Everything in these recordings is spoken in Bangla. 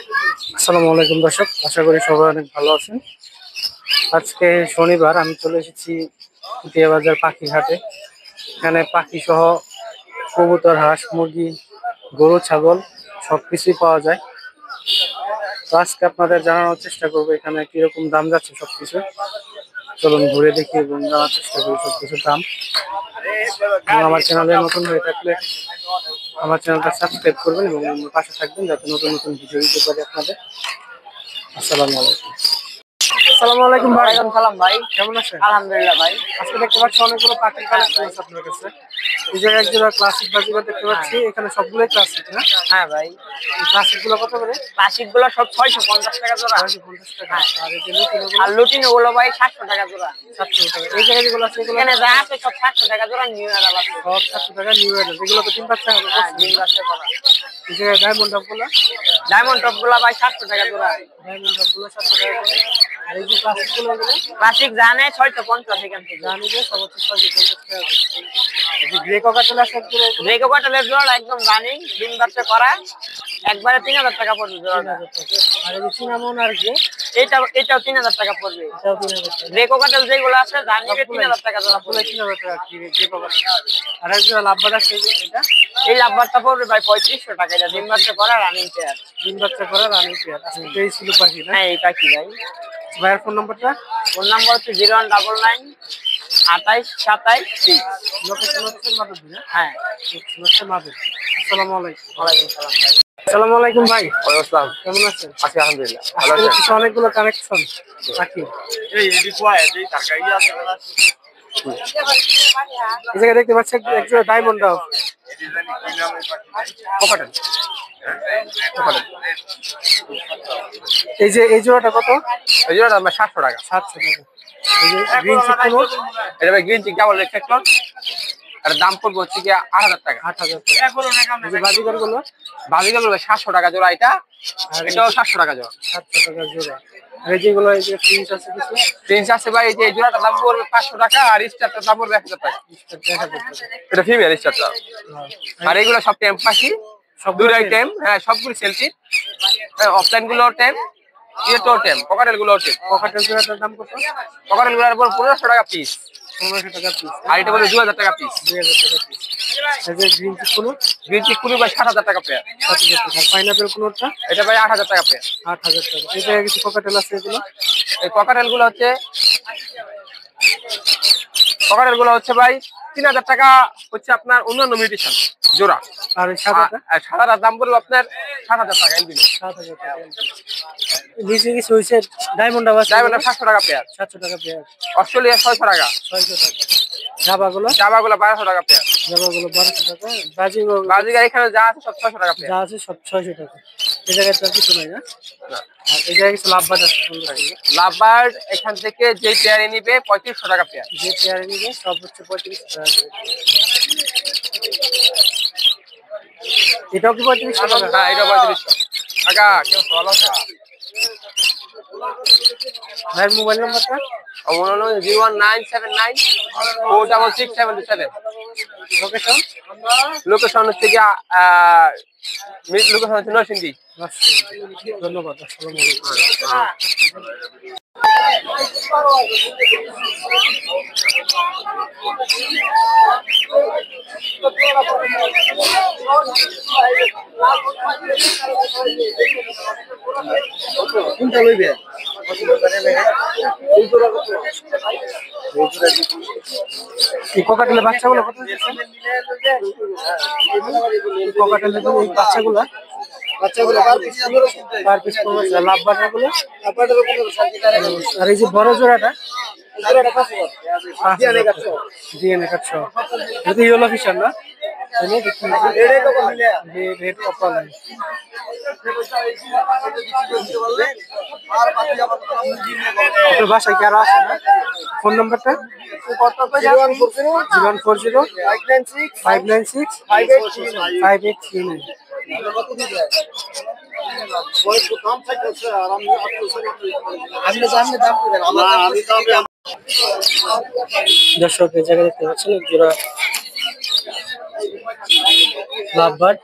আসসালামু আলাইকুম দর্শক, আশা করি সবাই অনেক ভালো আছেন। আজকে শনিবার, আমি চলে এসেছি পুতিয়া বাজার পাখি হাটে। এখানে পাখি সহ কবুতর, হাঁস, মুরগি, গরু, ছাগল সবকিছুই পাওয়া যায়। তো আজকে আপনাদের জানানোর চেষ্টা করবো এখানে কিরকম দাম যাচ্ছে সবকিছু। চলুন ঘুরে দেখি এবং জানার চেষ্টা করি সবকিছুর দাম। এবং আমার চ্যানেলে নতুন হয়ে থাকলে আমার চ্যানেলটা সাবস্ক্রাইব করবেন এবং পাশে থাকবেন যাতে নতুন নতুন ভিডিও দিতে পারি আপনাদের। আসসালামু আলাইকুম। আসসালামু আলাইকুম ভাই। ওয়ালাইকুম সালাম ভাই। কেমন আছেন? আলহামদুলিল্লাহ ভাই। আজকে দেখতে পাচ্ছি অনেকগুলো পাখির কালেকশন আছে আপনার কাছে। এই জায়গায় একজোড়া ক্লাসিক বাজিগার দেখতে পাচ্ছি। এখানে সবগুলোই ক্লাসিক না? হ্যাঁ ভাই। এই ক্লাসিক গুলো কত করে? ক্লাসিক গুলো সব 650 টাকা জোড়া। 650 টাকা। আর এই যে লুটিনো আর লুটিনো গুলো ভাই 700 টাকা জোড়া। 700 টাকা। এই জায়গায় যেগুলো আছে এগুলো এখানে যা আছে সব 700 টাকা জোড়া, নিউ এরাল আছে। সব 700 টাকা নিউ এর। এগুলো তো 3 বাচ্চা হবে। হ্যাঁ, ডিম বাচ্চা করা। এই জায়গায় ডায়মন্ড টপ গুলো? ডায়মন্ড টপ গুলো ভাই 700 টাকা জোড়া। ডায়মন্ড টপ গুলো 700 টাকা করে। আর এই যে ক্লাসিক গুলো এগুলো? ক্লাসিক জানে 650 এখান থেকে। জানি যে সর্বোচ্চ 650 টাকা করে। এই যে গ্রে কোকাটেল আছে একজোড়া এগুলো? গ্রে কোকাটেলের জোড়া একদম রানিং, ডিম বাচ্চা করা, একবারে 3000 টাকা পড়বে জোড়াটা। 3000 টাকা। আর এই যে সিনামন আর গ্রে? এটাও 3000 টাকা পড়বে। এটাও 3000 টাকা। গ্রে কোকাটেল যেগুলো আছে জানিবে 3000 টাকা জোড়া পড়বে। 3000 টাকা গ্রে কোকাটেল। আর একজোড়া লাভবার্ড আছে এটা? এই লাভবারটা পড়বে ভাই 3500 টাকা। এটা ডিম বাচ্চা করা রানিং পেয়ার। 3 বাচ্চা করা রানিং পেয়ার। আজকে পেয়েছিল পাখি না? হ্যাঁ, এটা কি ভাই? ভাইয়ের ফোন নাম্বারটা? ফোন নাম্বার হচ্ছে 0199 28 27 30। লোকেশন হচ্ছে মাধবদী না? হ্যাঁ। লোকেশন হচ্ছে মাধবদী। আসসালামু আলাইকুম। ওয়ালাইকুম সালাম ভাই। আসসালামু আলাইকুম ভাই। ওয়ালাইকুম আসসালাম। কেমন আছেন? আছি আলহামদুলিল্লাহ। ভালো আজকে আছেন? কিছু অনেকগুলো কানেকশন পাখি। এই তরকারি আছে না? এই জায়গায় দেখতে পাচ্ছি একজোড়া ডায়মন্ড ডগ। কোকাটেল। কোকাটেল। এই জোড়াটা কত? এই জোড়াটা আমরা 700 টাকা। 700 টাকা। এই যে গ্রিন চিকন, এটা ভাই green cheek double red factor. আর দাম পড়বে হচ্ছে কি 8000 টাকা। 8000 টাকা। এই যে বাজিগার গুলো? বাজিগার গুলো 700 টাকা জোড়া, এটা আর এটাও 700 টাকা জোড়া। 700 টাকা জোড়া। আর এই যেগুলো এই যে প্রিন্স আছে কিছু? প্রিন্স আছে ভাই, এই যে এই জোড়াটার দাম পড়বে 500 টাকা, আর স্টারটার দাম পড়বে 1000 টাকা। 1000 টাকা। এটা ফিমেল স্টারটা। আর এগুলো সব টেম পাখি, সব দুই আইটেম। হ্যাঁ, সবগুলো সেলফি। অফলাইন গুলো টেম, ইয়েটো টেম, পকেটেল গুলো টেম। কোকাটেল জোড়াটার দাম কত? পকেটেল গুলোর উপর 1500 টাকা পিস। 1500 টাকা পিস। আর এটা বলে 2000 টাকা পিস। 2000 টাকা পিস। এই যে গ্রিন চিকন? গ্রিন চিক কুলি ভাই 7000 টাকা পেয়ার। 7000 টাকা। পাইনাপেল কোনটা? এটা ভাই 8000 টাকা পেয়ার। 8000 টাকা। এই জায়গায় কিছু কোকাটেল আছে এগুলো? এই পকেটেল গুলো হচ্ছে ভাই 3000 টাকা হচ্ছে আপনার অন্যান্য মিউটেশন জোড়া। আর এই সাদাটা? আর সাদাটার দাম পড়বে আপনার 7000 টাকা এলবিনো। 7000 টাকা। নিচে কিছু হইছে ডায়মন্ড আছে? ডায়মন্ড 700 টাকা পেয়ার। 700 টাকা পেয়ার। অস্ট্রেলিয়া 600 টাকা। 600 টাকা। জাবাগুলো? জামাগুলো 1200 টাকা পেয়ার। জাবাগুলো 1200 টাকা। বাজিগার এখানে যা আছে সব 600 টাকা পেয়ার। যা আছে সব 600 টাকা। এই জায়গায় তো আর কিছু নাই না? আর এই জায়গায় কিছু লাভবার্ড আছে? লাভবার্ড এখান থেকে যে পেয়ারে নিবে 3500 টাকা পেয়ার। যে পেয়ারে নিবে সব হচ্ছে 3500 টাকা করে। এটাও কি 3500 টাকা? হ্যাঁ, এটা 3500 টাকা। কেউ ভালো আছে? ভাইয়ের মোবাইল নাম্বারটা? 01979 46677। লোকেশন? লোকেশন হচ্ছে কি লোকেশন হচ্ছে নরসিংদী। ধন্যবাদ। আসসালামু আলাইকুম। কোনটা লইবে? এই কোকাটেলের বাচ্চাগুলো কত দিচ্ছেন? কোকাটেলের এই বাচ্চাগুলো পার পিস 1500। লাভবার্ডগুলো? আর এই যে বড় জোড়াটা? ডিএনএ কাটছ। এটা ইয়েলো ফিশার না? রেড কপাল। আপনার বাসায় কি আরো আছে না? ফোন নাম্বারটা? 0140 596 5839। দর্শক এই জায়গায় দেখতে পাচ্ছেন জোড়া লাভবার্ড।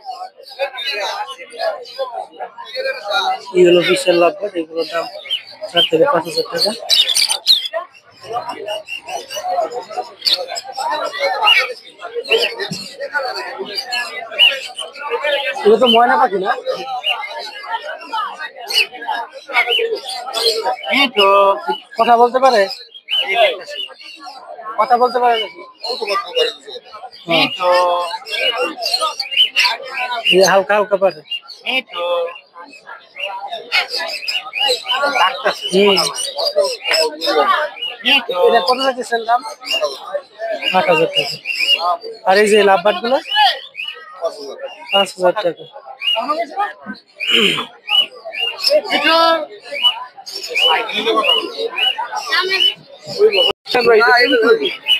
ইয়েলো ফিশের লাভবাট, এগুলোর দাম 4 থেকে 5,000 টাকা। এগুলো তো ময়না পাখি না? কথা বলতে পারে? কথা বলতে পারে নাকি? হালকা হালকা পারে। এটা কত রাখছেন দাম? 8,000 টাকা। আর এই যে লাভবাট গুলো 5,000 টাকা।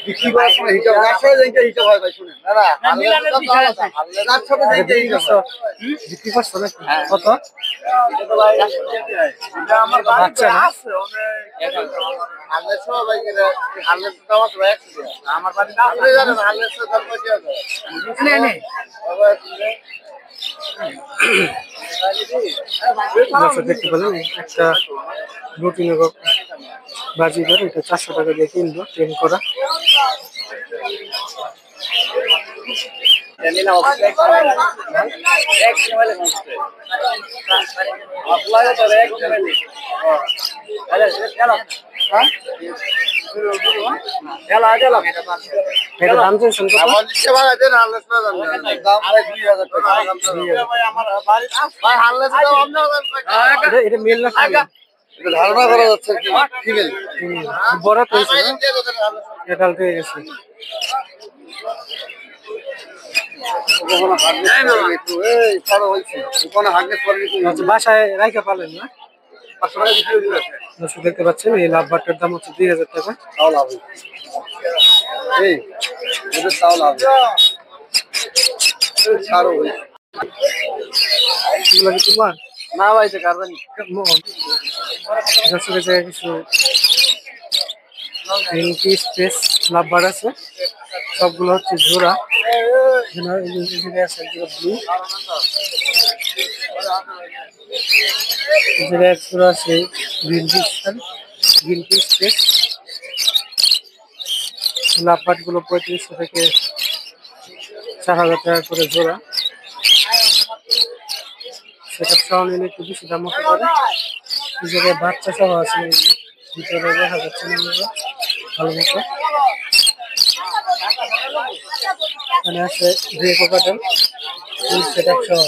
বিক্রি করছো নাকি? কত? বাচ্চা না? দেখতে পেলেন একটা রুটিন বাজি করে, এটা 400 টাকা দিয়ে কিনবো, ট্রেন করা। এটা দাম চাইছেন কত? এটা মেল না ফিমেল? ধারণা করা যাচ্ছে কি ফিমেল। বড় তো এটা হয়ে গেছে। বাসায় রাইখা পালেন না? দর্শক দেখতে পাচ্ছেন এই লাভবারটার দাম হচ্ছে 2,000 টাকা। তোমার না ভাই সে কারণ দর্শকের জায়গায় কিছু স্পেস লাভবার আছে, সবগুলো হচ্ছে জোড়া। ব্লু জোড়া আছে, গ্রিন পিস স্পেস। লাভবাট গুলো 3500 থেকে 4,000 টাকা করে জোড়া। সেটা সহ নিলে একটু বেশি দাম হতে পারে। এই জায়গায় বাচ্চা সহ আছে, ভিতরে দেখা যাচ্ছে না ভালো মতো। এখানে আছে গ্রে কোকাটেল সেটা সহ।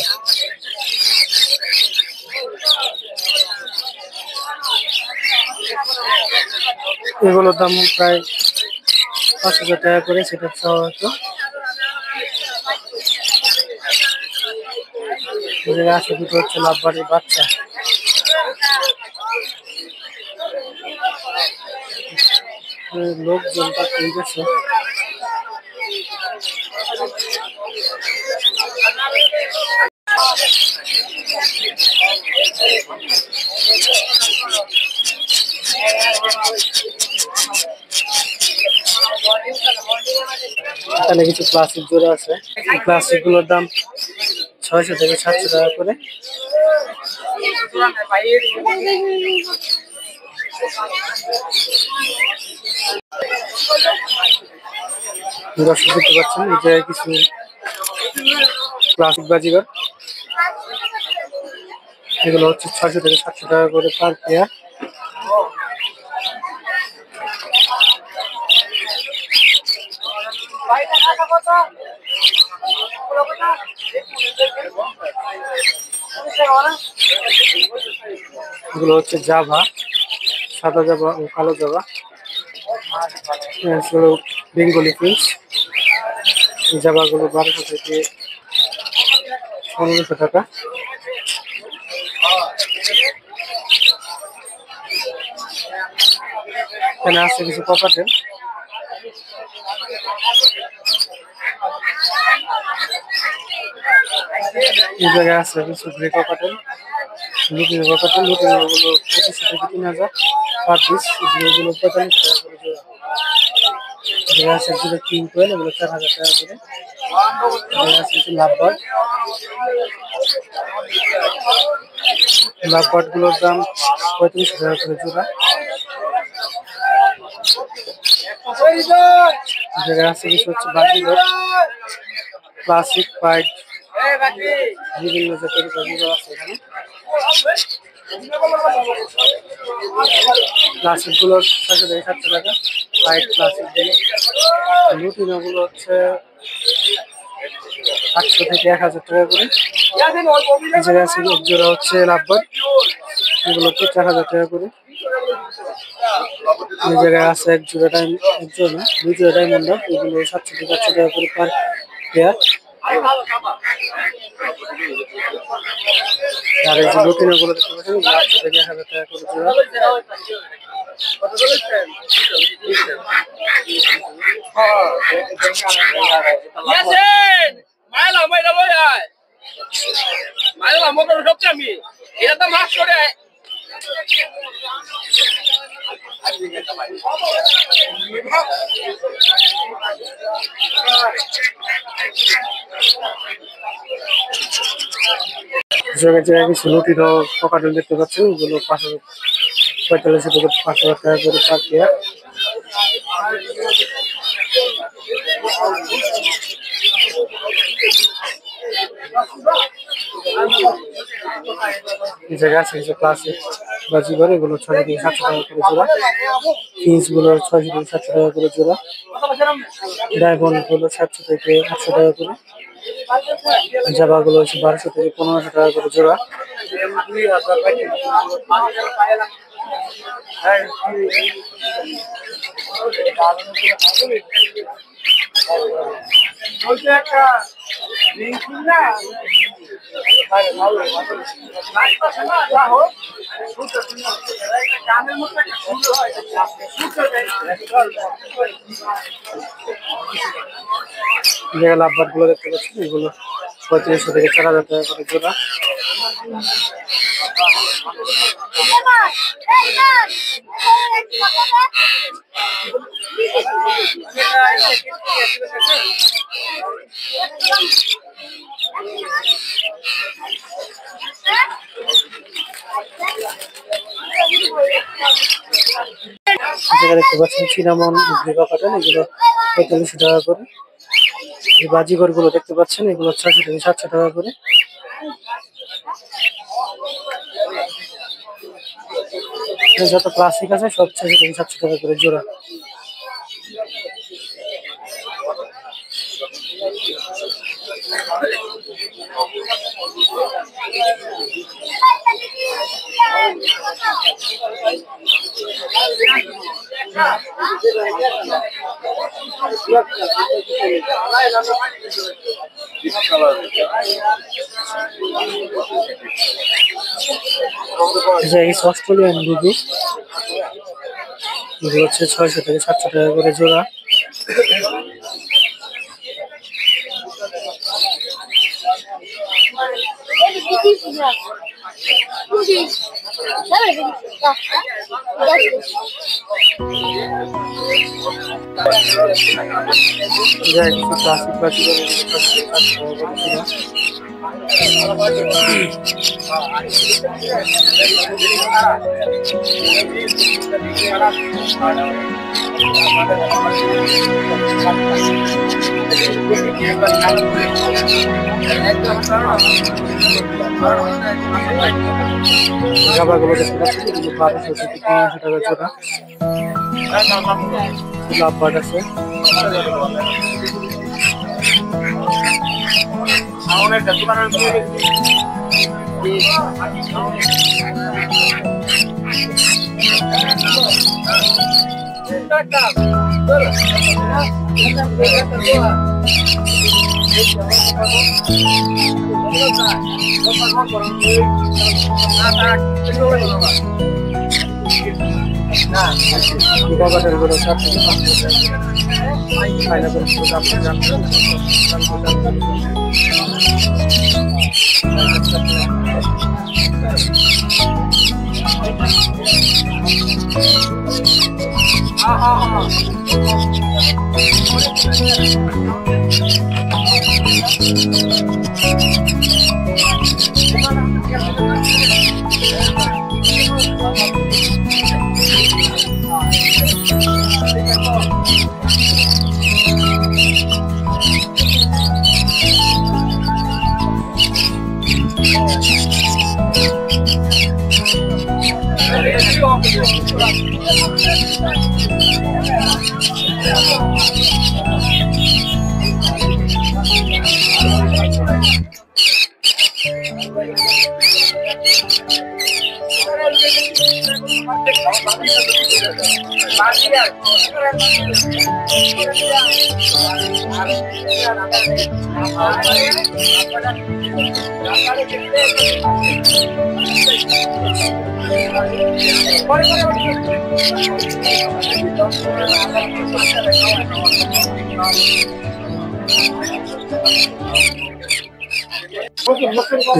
এগুলোর দাম প্রায় 5,000 টাকা করে, সেটা সহ হতো। আসে দুটো হচ্ছে লাভবারের বাচ্চা। লোকজনটা কমে গেছে। এখানে কিছু ক্লাসিক জোড়া আছে, ক্লাসিক গুলোর দাম 600 থেকে 700 টাকা করে। দর্শক দেখতে পাচ্ছেন এই জায়গায় কিছু ক্লাসিক বাজিগার, এগুলো হচ্ছে 600 থেকে 700 টাকা করে পার পেয়ার। এগুলো হচ্ছে জাভা, সাদা জাভা ও কালো জাভা, বেঙ্গলি প্রিন্স। এই জাভাগুলো 1200 থেকে 1500 টাকা। এখানে আছে কিছু কপাটেল, এই জায়গায় আছে কিছু গ্রে কপাটেল, লুটিনো কপাটেল। লুটিনো গুলো 2500 থেকে 3,000 পার পিস, এগুলো 45 টাকা করে জোড়া। এখানে আছে যেটা কিং কোয়েল, এগুলো 4,000 টাকা করে। এখানে আছে কিছু লাভবার, লাভবার্ড গুলোর দাম 35 টাকা করে জোড়া। জায়গায় আছে কিছু হচ্ছে বাজিগর, ক্লাসিক ফাইট, বিভিন্ন জাতের বাজিগর আছে এখানে। ক্লাসিক গুলোর 600 থেকে 700 টাকা, ফাইট ক্লাসিক গুলো। লুটিনো গুলো হচ্ছে 800 থেকে 1000 টাকা করে। এই জায়গায় আছে এক জোড়া হচ্ছে লাভবার্ড, এগুলো 4000 টাকা করে। এই জায়গায় আছে এক জোড়া দুই জোড়া ডায়মন্ড, এগুলো 700 থেকে 800 টাকা করে পার পেয়ার। আর এই যে লুটিনো গুলো দেখতে পাচ্ছেন, 800 থেকে 1000 টাকা করে জোড়া। জায়গায় কিছু লুটিনো ককাটেল দেখতে পাচ্ছেন, এগুলো 545 থেকে 500 টাকা করে পার পেয়ার। এই জায়গায় আছে কিছু ক্লাসিক বাজিগর, এগুলো 600 থেকে 700 টাকা করে জোড়া। ফিন্স গুলো 600 থেকে 700 টাকা করে জোড়া। ডায়মন্ড গুলো 700 থেকে 800 টাকা করে। জাবা গুলো হচ্ছে 1200 থেকে 1500 টাকা করে জোড়া। লাভবার্ড গুলো দেখতে পাচ্ছি, এগুলো 3500 থেকে 4000 টাকা করে জোড়া। দেখতে পাচ্ছেন সিনামন গ্রিবা কাটান, এগুলো 4500 টাকা করে। এই বাজিগর গুলো দেখতে পাচ্ছেন, এগুলো 600 থেকে 700 টাকা করে। যত ক্লাসিক আছে সব 600 থেকে 700 টাকা করে জোড়া। অস্ট্রেলিয়ান গুগু, এগুলো হচ্ছে 600 থেকে 700 টাকা করে জোড়া। ক্লাসিক বাজি গাবাগুলো দেখতে পাচ্ছি, 1200 থেকে 1500 টাকা জোড়া। লাভবার্ড আছে, গুলো 4 থেকে 500 টাকা। এই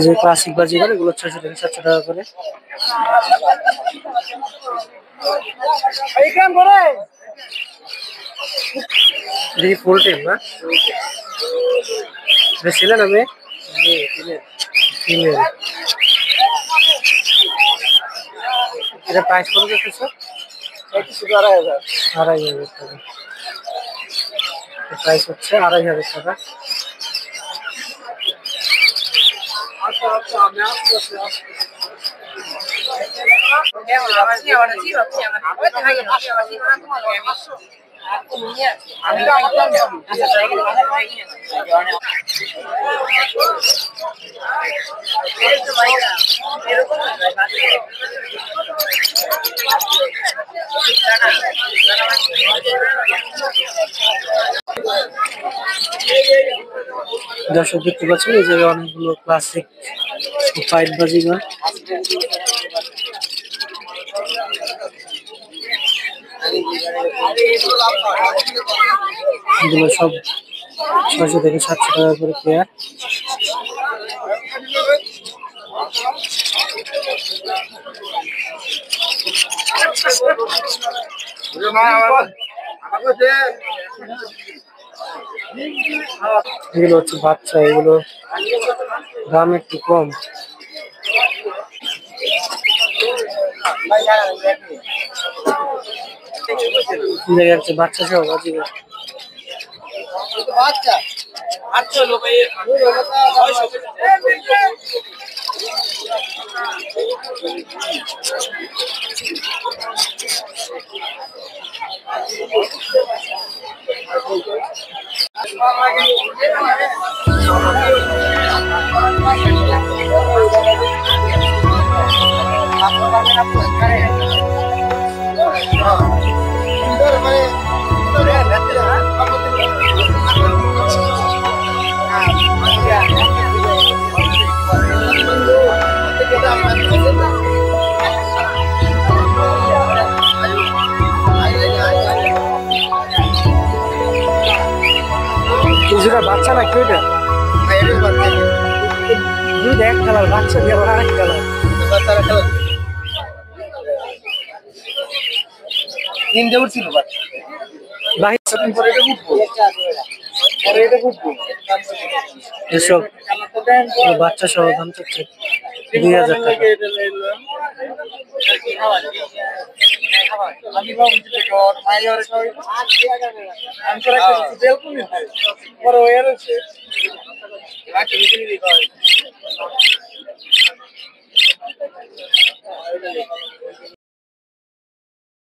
যে ক্লাসিক বাজিগার এগুলো 600 থেকে 700 টাকা করে। দেখি ফুল টিম না ছেলে না মেয়ে? ফিমেল। এটা প্রাইস কত করতেছে? 2,500 টাকা। প্রাইস হচ্ছে 2,500 টাকা। দর্শক দেখতে পাচ্ছেন এই জায়গায় অনেকগুলো ক্লাসিক ফাইট বাজিগার। এগুলো সব 600 থেকে 700 টাকা করে পেয়ার। এগুলো হচ্ছে বাচ্চা, এগুলো দাম একটু কম। হচ্ছে বাচ্চা সহ বাজিগার। কিছুটা বাচ্চা না কেউ দুধ এক কালার, বাচ্চা দিয়ে আবার আরেক কালার। তিনটে উঠছিল এসব বাচ্চা সহ দাম চাচ্ছে 2,000 টাকা।